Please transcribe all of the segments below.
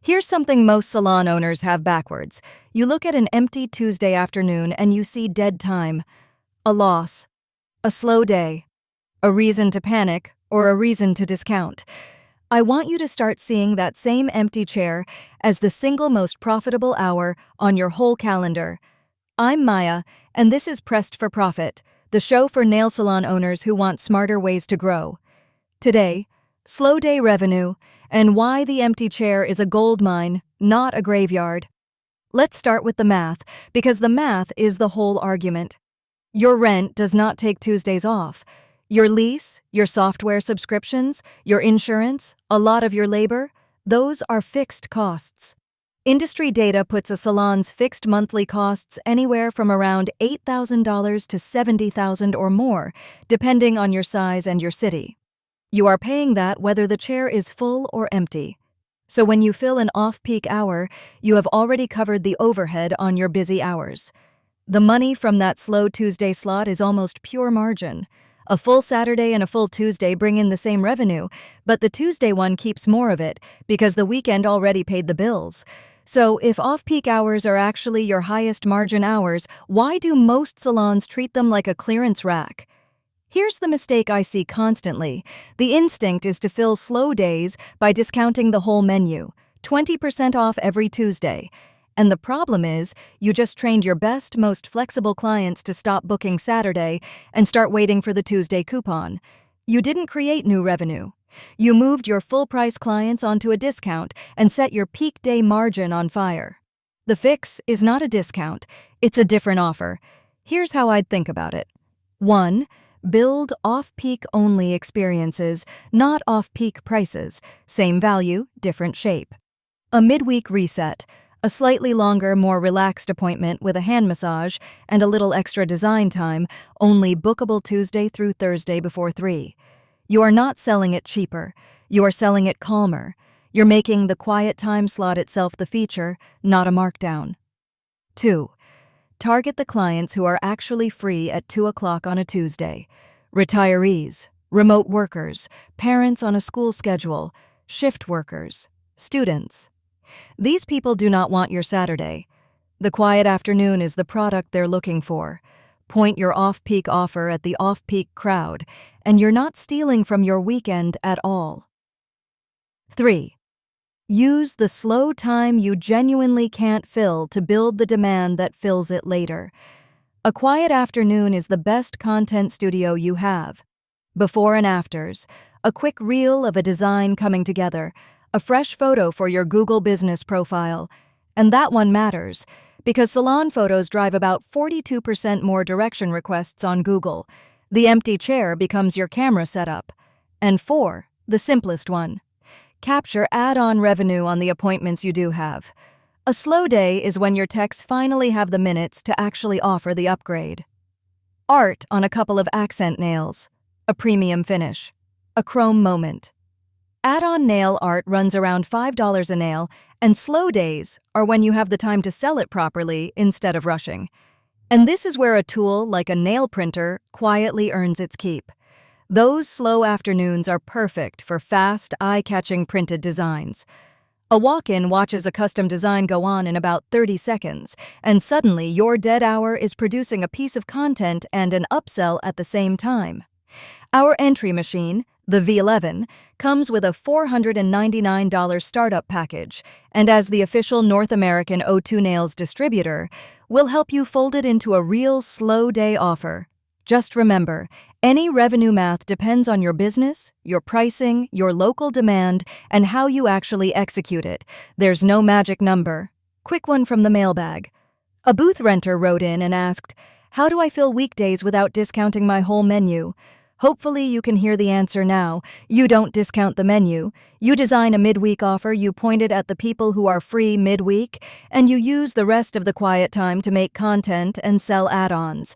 Here's something most salon owners have backwards. You look at an empty Tuesday afternoon and you see dead time, a loss, a slow day, a reason to panic, or a reason to discount. I want you to start seeing that same empty chair as the single most profitable hour on your whole calendar. I'm Maya, and this is Pressed for Profit, the show for nail salon owners who want smarter ways to grow. Today, slow day revenue, and why the empty chair is a gold mine, not a graveyard. Let's start with the math, because the math is the whole argument. Your rent does not take Tuesdays off. Your lease, your software subscriptions, your insurance, a lot of your labor, those are fixed costs. Industry data puts a salon's fixed monthly costs anywhere from around $8,000 to $70,000 or more, depending on your size and your city. You are paying that whether the chair is full or empty. So when you fill an off-peak hour, you have already covered the overhead on your busy hours. The money from that slow Tuesday slot is almost pure margin. A full Saturday and a full Tuesday bring in the same revenue, but the Tuesday one keeps more of it because the weekend already paid the bills. So if off-peak hours are actually your highest margin hours, why do most salons treat them like a clearance rack? Here's the mistake I see constantly. The instinct is to fill slow days by discounting the whole menu, 20% off every Tuesday. And the problem is, you just trained your best, most flexible clients to stop booking Saturday and start waiting for the Tuesday coupon. You didn't create new revenue. You moved your full-price clients onto a discount and set your peak day margin on fire. The fix is not a discount, it's a different offer. Here's how I'd think about it. 1. Build off-peak only experiences, not off-peak prices. Same value, different shape. A midweek reset. A slightly longer, more relaxed appointment with a hand massage and a little extra design time, only bookable Tuesday through Thursday before 3. You are not selling it cheaper. You are selling it calmer. You're making the quiet time slot itself the feature, not a markdown. 2. Target the clients who are actually free at 2 o'clock on a Tuesday. Retirees, remote workers, parents on a school schedule, shift workers, students. These people do not want your Saturday. The quiet afternoon is the product they're looking for. Point your off-peak offer at the off-peak crowd, and you're not stealing from your weekend at all. 3. Use the slow time you genuinely can't fill to build the demand that fills it later. A quiet afternoon is the best content studio you have. Before and afters, a quick reel of a design coming together, a fresh photo for your Google business profile. And that one matters, because salon photos drive about 42% more direction requests on Google. The empty chair becomes your camera setup. And 4, the simplest one. Capture add-on revenue on the appointments you do have. A slow day is when your techs finally have the minutes to actually offer the upgrade. Art on a couple of accent nails, a premium finish, a chrome moment. Add-on nail art runs around $5 a nail, and slow days are when you have the time to sell it properly instead of rushing. And this is where a tool like a nail printer quietly earns its keep. Those slow afternoons are perfect for fast, eye-catching printed designs. A walk-in watches a custom design go on in about 30 seconds, and suddenly your dead hour is producing a piece of content and an upsell at the same time. Our entry machine, the V11, comes with a $499 startup package, and as the official North American O2 Nails distributor, we'll help you fold it into a real slow day offer. Just remember, any revenue math depends on your business, your pricing, your local demand, and how you actually execute it. There's no magic number. Quick one from the mailbag. A booth renter wrote in and asked, "How do I fill weekdays without discounting my whole menu?" Hopefully you can hear the answer now. You don't discount the menu. You design a midweek offer, you point it at the people who are free midweek, and you use the rest of the quiet time to make content and sell add-ons.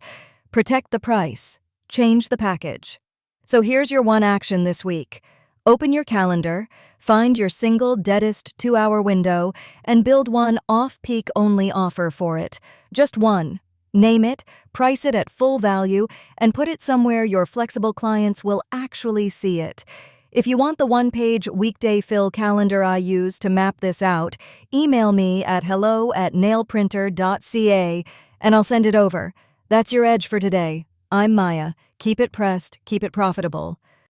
Protect the price. Change the package. So here's your one action this week. Open your calendar, find your single deadest 2-hour window, and build one off-peak only offer for it. Just one. Name it, price it at full value, and put it somewhere your flexible clients will actually see it. If you want the one-page weekday fill calendar I use to map this out, email me at hello@NailPrinter.ca and I'll send it over. That's your edge for today. I'm Maya. Keep it pressed, keep it profitable.